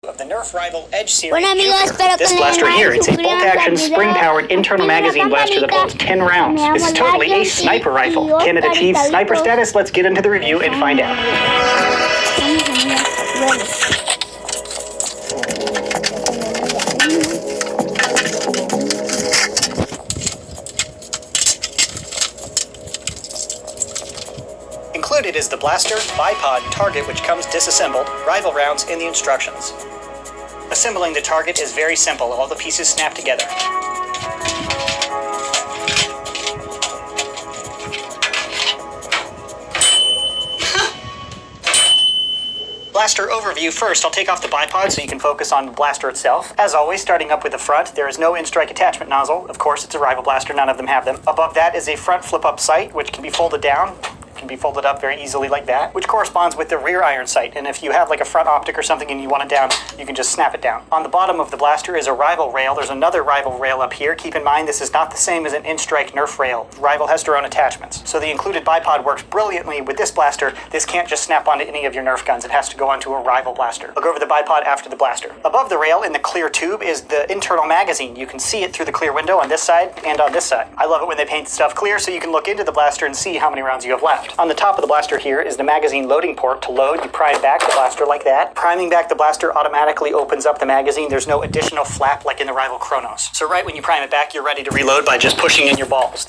Of the Nerf Rival Edge series. Bueno amigos, espero que This blaster here, it's a bolt-action, spring-powered internal magazine blaster that holds 10 rounds. This is totally a sniper rifle. Can it achieve sniper status? Let's get into the review and find out. Included is the blaster, bipod, target which comes disassembled, rival rounds, and the instructions. Assembling the target is very simple. All the pieces snap together. Blaster overview first. I'll take off the bipod so you can focus on the blaster itself. As always, starting up with the front, there is no in-strike attachment nozzle. Of course, it's a rival blaster. None of them have them. Above that is a front flip-up sight, which can be folded down. Can be folded up very easily like that, which corresponds with the rear iron sight, and if you have like a front optic or something and you want it down, you can just snap it down. On the bottom of the blaster is a rival rail. There's another rival rail up here. Keep in mind this is not the same as an in-strike Nerf rail. Rival has their own attachments. So the included bipod works brilliantly with this blaster. This can't just snap onto any of your Nerf guns. It has to go onto a rival blaster. I'll go over the bipod after the blaster. Above the rail in the clear tube is the internal magazine. You can see it through the clear window on this side and on this side. I love it when they paint stuff clear so you can look into the blaster and see how many rounds you have left. On the top of the blaster here is the magazine loading port. To load, you prime back the blaster like that. Priming back the blaster automatically opens up the magazine. There's no additional flap like in the rival Chronos. So right when you prime it back, you're ready to reload by just pushing in your balls.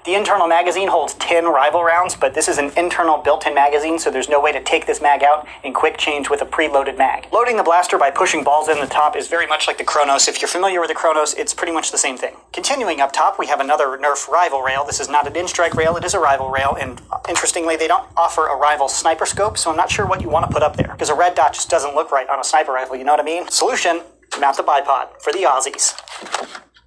The internal magazine holds 10 rival rounds, but this is an internal built-in magazine, so there's no way to take this mag out and quick change with a preloaded mag. Loading the blaster by pushing balls in the top is very much like the Chronos. If you're familiar with the Chronos, it's pretty much the same thing. Continuing up top, we have another Nerf rival rail. This is not an in-strike rail, it is a rival rail, and interestingly, they don't offer a rival sniper scope, so I'm not sure what you want to put up there, because a red dot just doesn't look right on a sniper rifle, you know what I mean? Solution, mount the bipod for the Aussies.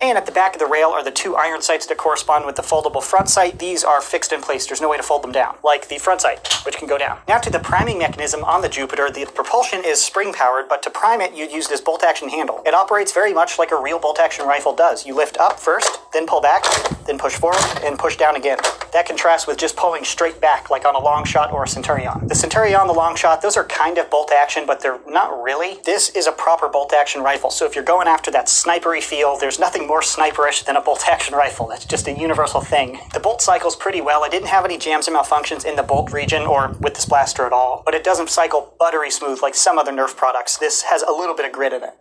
And at the back of the rail are the two iron sights that correspond with the foldable front sight. These are fixed in place. There's no way to fold them down, like the front sight, which can go down. Now to the priming mechanism on the Jupiter. The propulsion is spring-powered, but to prime it, you use this bolt-action handle. It operates very much like a real bolt-action rifle does. You lift up first, then pull back, then push forward, and push down again. That contrasts with just pulling straight back, like on a long shot or a Centurion. The Centurion, the long shot, those are kind of bolt-action, but they're not really. This is a proper bolt-action rifle, so if you're going after that snipery feel, there's nothing more sniperish than a bolt-action rifle. That's just a universal thing. The bolt cycles pretty well. I didn't have any jams or malfunctions in the bolt region or with this blaster at all, but it doesn't cycle buttery smooth like some other Nerf products. This has a little bit of grit in it.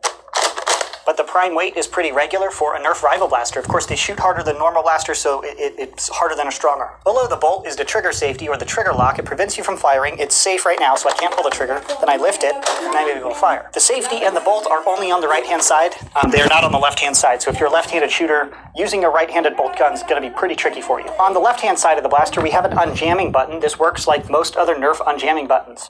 But the prime weight is pretty regular for a Nerf rival blaster. Of course, they shoot harder than normal blasters, so it's harder than a stronger. Below the bolt is the trigger safety, or the trigger lock. It prevents you from firing. It's safe right now, so I can't pull the trigger. Then I lift it, and I may be able to fire. The safety and the bolt are only on the right-hand side. They are not on the left-hand side, so if you're a left-handed shooter, using a right-handed bolt gun is going to be pretty tricky for you. On the left-hand side of the blaster, we have an unjamming button. This works like most other Nerf unjamming buttons.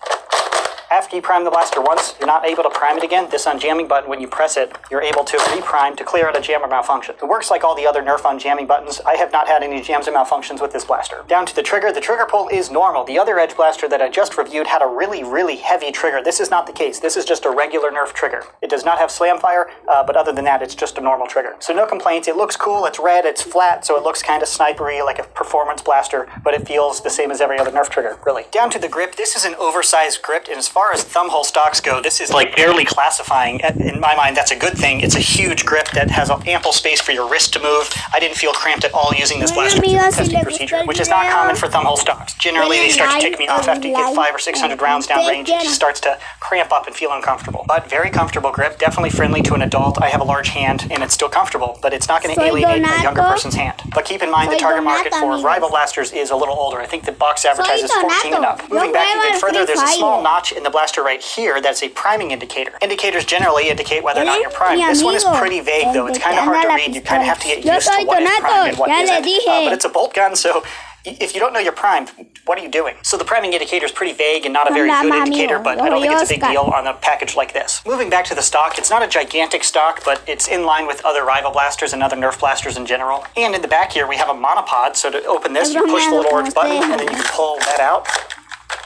After you prime the blaster once, you're not able to prime it again. This unjamming button, when you press it, you're able to reprime to clear out a jam or malfunction. It works like all the other Nerf unjamming buttons. I have not had any jams or malfunctions with this blaster. Down to the trigger pull is normal. The other Edge blaster that I just reviewed had a really, really heavy trigger. This is not the case. This is just a regular Nerf trigger. It does not have slam fire, but other than that, it's just a normal trigger. So no complaints. It looks cool. It's red. It's flat, so it looks kind of snipery like a performance blaster, but it feels the same as every other Nerf trigger, really. Down to the grip. This is an oversized grip, and as far as thumbhole stocks go, this is like barely classifying. In my mind, that's a good thing. It's a huge grip that has ample space for your wrist to move. I didn't feel cramped at all using this blaster through the testing procedure, which is not common for thumbhole stocks. Generally, they start to tick me off after you get 500 or 600 rounds downrange. It just starts to cramp up and feel uncomfortable. But very comfortable grip, definitely friendly to an adult. I have a large hand, and it's still comfortable, but it's not going to alienate a younger person's hand. But keep in mind, the target market for rival blasters is a little older. I think the box advertises 14 and up. Moving back even further, there's a small notch in the blaster right here that's a priming indicator. Indicators generally indicate whether or not you're primed. This one is pretty vague, though. It's kind of hard to read. You kind of have to get used to what is primed and what isn't. But it's a bolt gun, so if you don't know you're primed, what are you doing? So the priming indicator is pretty vague and not a very good indicator, but I don't think it's a big deal on a package like this. Moving back to the stock, it's not a gigantic stock, but it's in line with other rival blasters and other Nerf blasters in general. And in the back here, we have a monopod, so to open this, you push the little orange button, and then you can pull that out.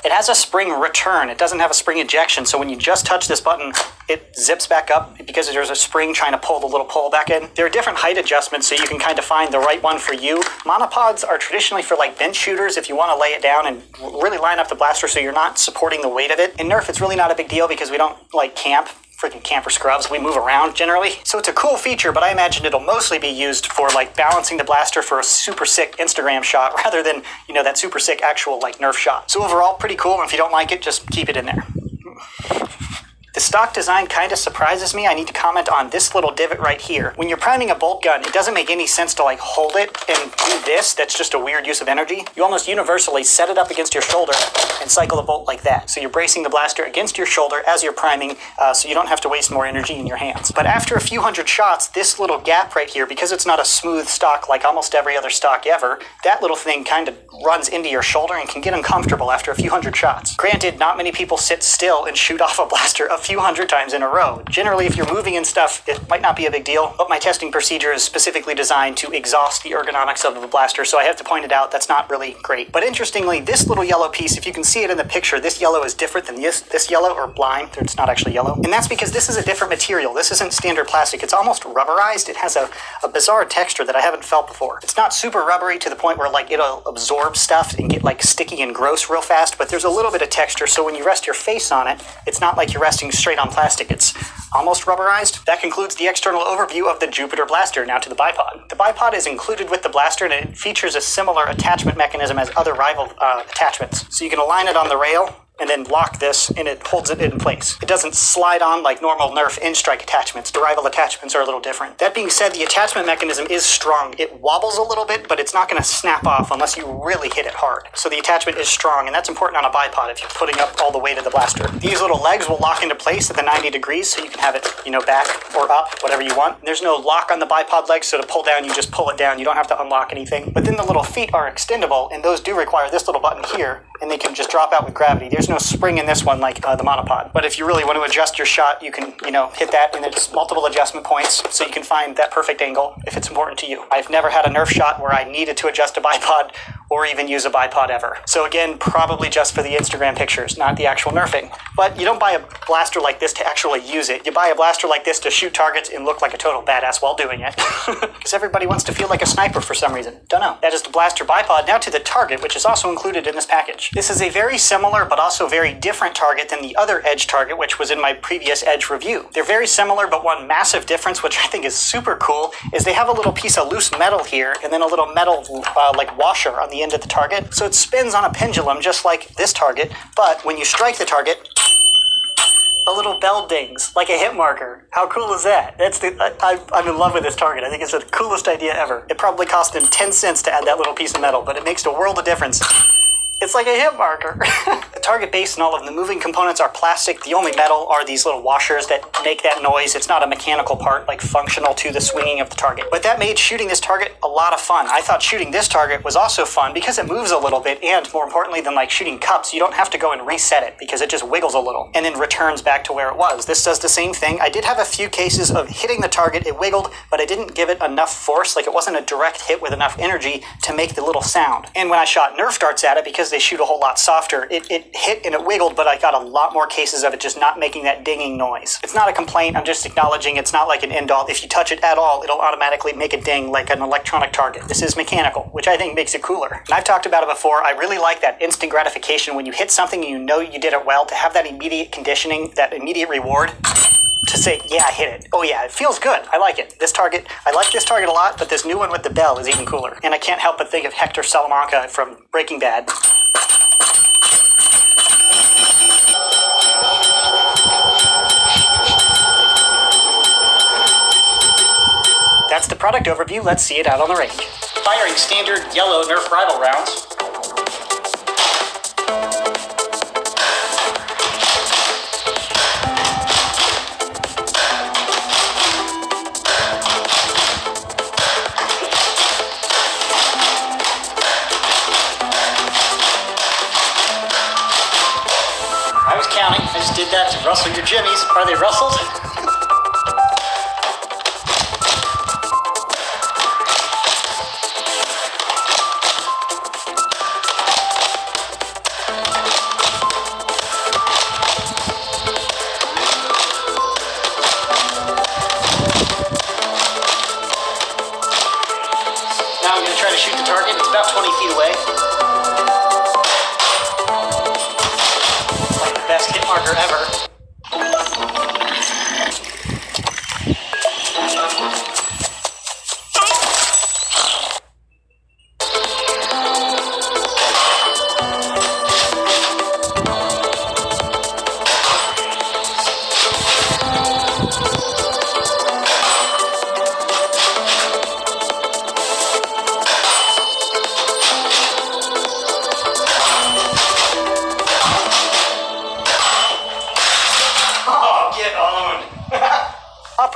It has a spring return. It doesn't have a spring ejection, so when you just touch this button, it zips back up because there's a spring trying to pull the little pole back in. There are different height adjustments, so you can kind of find the right one for you. Monopods are traditionally for like bench shooters if you want to lay it down and really line up the blaster so you're not supporting the weight of it. In Nerf, it's really not a big deal because we don't like camp freaking camper scrubs. We move around generally. So it's a cool feature, but I imagine it'll mostly be used for like balancing the blaster for a super sick Instagram shot rather than, you know, that super sick actual like Nerf shot. So overall, pretty cool. And if you don't like it, just keep it in there. The stock design kind of surprises me. I need to comment on this little divot right here. When you're priming a bolt gun, it doesn't make any sense to like hold it and do this. That's just a weird use of energy. You almost universally set it up against your shoulder and cycle the bolt like that. So you're bracing the blaster against your shoulder as you're priming, so you don't have to waste more energy in your hands. But after a few hundred shots, this little gap right here, because it's not a smooth stock like almost every other stock ever, that little thing kind of runs into your shoulder and can get uncomfortable after a few hundred shots. Granted, not many people sit still and shoot off a blaster a few hundred times in a row. Generally, if you're moving and stuff, it might not be a big deal, but my testing procedure is specifically designed to exhaust the ergonomics of the blaster, so I have to point it out. That's not really great. But interestingly, this little yellow piece, if you can see it in the picture, this yellow is different than this yellow, or lime. It's not actually yellow. And that's because this is a different material. This isn't standard plastic. It's almost rubberized. It has a bizarre texture that I haven't felt before. It's not super rubbery to the point where like it'll absorb stuff and get like sticky and gross real fast, but there's a little bit of texture, so when you rest your face on it, it's not like you're resting straight on plastic. It's almost rubberized. That concludes the external overview of the Jupiter blaster. Now to the bipod. The bipod is included with the blaster, and it features a similar attachment mechanism as other rival attachments. So you can align it on the rail and then lock this, and it holds it in place. It doesn't slide on like normal Nerf in-strike attachments. The rival attachments are a little different. That being said, the attachment mechanism is strong. It wobbles a little bit, but it's not going to snap off unless you really hit it hard. So the attachment is strong, and that's important on a bipod if you're putting up all the weight of the blaster. These little legs will lock into place at the 90 degrees, so you can have it, you know, back or up, whatever you want. There's no lock on the bipod legs, so to pull down, you just pull it down. You don't have to unlock anything. But then the little feet are extendable, and those do require this little button here, and they can just drop out with gravity. There's no spring in this one like the monopod. But if you really want to adjust your shot, you can, you know, hit that, and there's multiple adjustment points, so you can find that perfect angle if it's important to you. I've never had a Nerf shot where I needed to adjust a bipod or even use a bipod ever. So again, probably just for the Instagram pictures, not the actual Nerfing. But you don't buy a blaster like this to actually use it. You buy a blaster like this to shoot targets and look like a total badass while doing it. Because everybody wants to feel like a sniper for some reason. Don't know. That is the blaster bipod. Now to the target, which is also included in this package. This is a very similar but also very different target than the other Edge target, which was in my previous Edge review. They're very similar, but one massive difference, which I think is super cool, is they have a little piece of loose metal here and then a little metal like washer on the end of the target. So it spins on a pendulum just like this target, but when you strike the target, a little bell dings like a hit marker. How cool is that? I'm in love with this target. I think it's the coolest idea ever. It probably cost them 10 cents to add that little piece of metal, but it makes a world of difference. It's like a hit marker. The target base and all of the moving components are plastic. The only metal are these little washers that make that noise. It's not a mechanical part, like functional to the swinging of the target. But that made shooting this target a lot of fun. I thought shooting this target was also fun because it moves a little bit, and more importantly than like shooting cups, you don't have to go and reset it because it just wiggles a little and then returns back to where it was. This does the same thing. I did have a few cases of hitting the target, it wiggled, but I didn't give it enough force, like it wasn't a direct hit with enough energy to make the little sound. And when I shot Nerf darts at it, because they shoot a whole lot softer, it hit and it wiggled, but I got a lot more cases of it just not making that dinging noise. It's not a complaint, I'm just acknowledging it's not like an end all. If you touch it at all, it'll automatically make a ding like an electronic target. This is mechanical, which I think makes it cooler. And I've talked about it before, I really like that instant gratification when you hit something and you know you did it well, to have that immediate conditioning, that immediate reward. To say, yeah, I hit it. Oh yeah, it feels good. I like it. This target, I like this target a lot, but this new one with the bell is even cooler. And I can't help but think of Hector Salamanca from Breaking Bad. That's the product overview. Let's see it out on the range. Firing standard yellow Nerf rival rounds. I was counting. I just did that to rustle your jimmies. Are they rustled? Now I'm going to try to shoot the target. It's about 20 feet away. Like the best hit marker ever.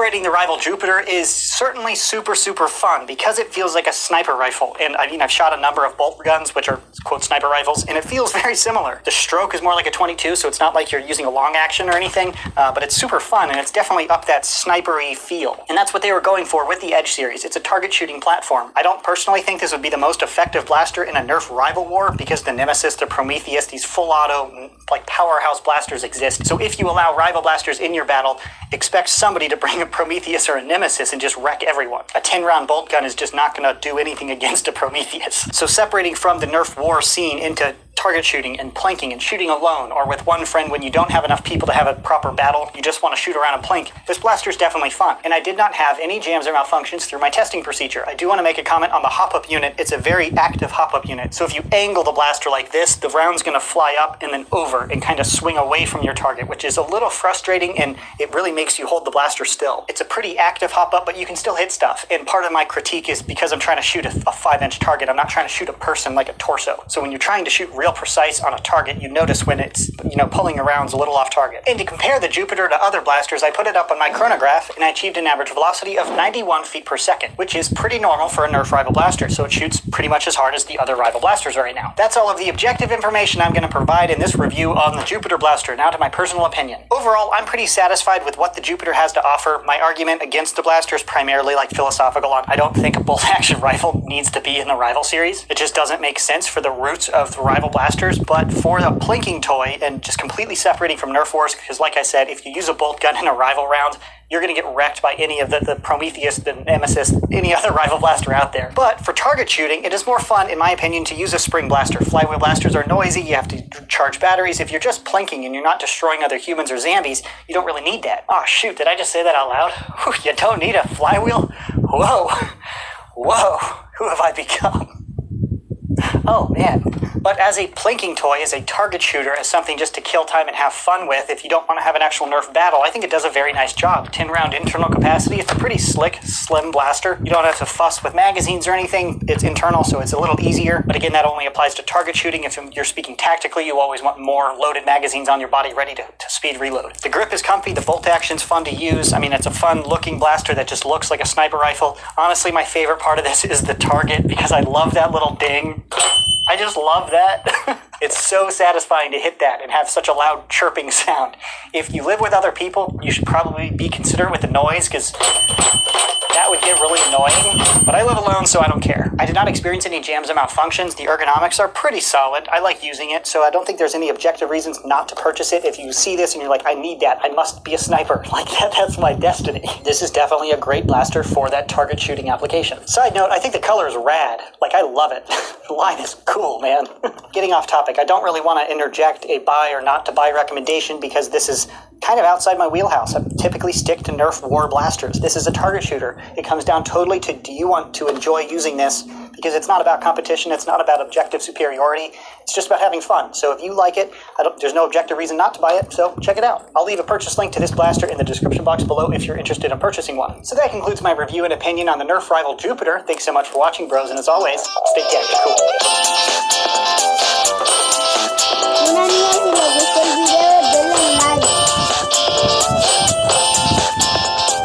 Operating the rival Jupiter is certainly super fun because it feels like a sniper rifle. And I mean, I've shot a number of bolt guns, which are quote sniper rifles, and it feels very similar. The stroke is more like a 22, so it's not like you're using a long action or anything, but it's super fun, and it's definitely up that snipery feel. And that's what they were going for with the Edge series. It's a target shooting platform. I don't personally think this would be the most effective blaster in a Nerf rival war because the Nemesis, the Prometheus, these full auto, like powerhouse blasters exist. So if you allow rival blasters in your battle, expect somebody to bring a Prometheus or a Nemesis and just wreck everyone. A 10-round bolt gun is just not going to do anything against a Prometheus. So separating from the Nerf war scene into target shooting and planking and shooting alone or with one friend when you don't have enough people to have a proper battle, you just want to shoot around and plink, this blaster is definitely fun. And I did not have any jams or malfunctions through my testing procedure. I do want to make a comment on the hop-up unit. It's a very active hop-up unit. So if you angle the blaster like this, the round's going to fly up and then over and kind of swing away from your target, which is a little frustrating, and it really makes you hold the blaster still. It's a pretty active hop-up, but you can still hit stuff. And part of my critique is because I'm trying to shoot a 5-inch target, I'm not trying to shoot a person like a torso. So when you're trying to shoot real precise on a target, you notice when it's, pulling around a little off target. And to compare the Jupiter to other blasters, I put it up on my chronograph, and I achieved an average velocity of 91 feet per second, which is pretty normal for a Nerf rival blaster, so it shoots pretty much as hard as the other rival blasters right now. That's all of the objective information I'm going to provide in this review on the Jupiter blaster. Now to my personal opinion. Overall, I'm pretty satisfied with what the Jupiter has to offer. My argument against the blaster is primarily philosophical on I don't think a bolt action rifle needs to be in the rival series. It just doesn't make sense for the roots of the rival blasters, but for a plinking toy and just completely separating from Nerf wars, because like I said, if you use a bolt gun in a rival round, you're going to get wrecked by any of the Prometheus, the Nemesis, any other rival blaster out there. But for target shooting, it is more fun, in my opinion, to use a spring blaster. Flywheel blasters are noisy, you have to charge batteries. If you're just plinking and you're not destroying other humans or zombies, you don't really need that. Oh shoot, did I just say that out loud? Whew, you don't need a flywheel? Whoa. Whoa, who have I become? Oh man. But as a plinking toy, as a target shooter, as something just to kill time and have fun with, if you don't want to have an actual Nerf battle, I think it does a very nice job. 10-round internal capacity, it's a pretty slick, slim blaster. You don't have to fuss with magazines or anything. It's internal, so it's a little easier. But again, that only applies to target shooting. If you're speaking tactically, you always want more loaded magazines on your body ready to speed reload. The grip is comfy, the bolt action's fun to use. I mean, it's a fun-looking blaster that just looks like a sniper rifle. Honestly, my favorite part of this is the target, because I love that little ding. I just love that. It's so satisfying to hit that and have such a loud chirping sound. If you live with other people, you should probably be considerate with the noise, because that would get really annoying. But I live alone, so I don't care. I did not experience any jams or malfunctions. The ergonomics are pretty solid. I like using it, so I don't think there's any objective reasons not to purchase it. If you see this and you're like, I need that, I must be a sniper. Like that's my destiny. This is definitely a great blaster for that target shooting application. Side note, I think the color is rad. Like, I love it. The line is cool, man. Getting off topic, I don't really want to interject a buy or not to buy recommendation because this is kind of outside my wheelhouse. I typically stick to Nerf war blasters. This is a target shooter. It comes down totally to, do you want to enjoy using this? Because it's not about competition. It's not about objective superiority. It's just about having fun. So if you like it, there's no objective reason not to buy it, so check it out. I'll leave a purchase link to this blaster in the description box below if you're interested in purchasing one. So that concludes my review and opinion on the Nerf rival Jupiter. Thanks so much for watching, bros, and as always, stay cool.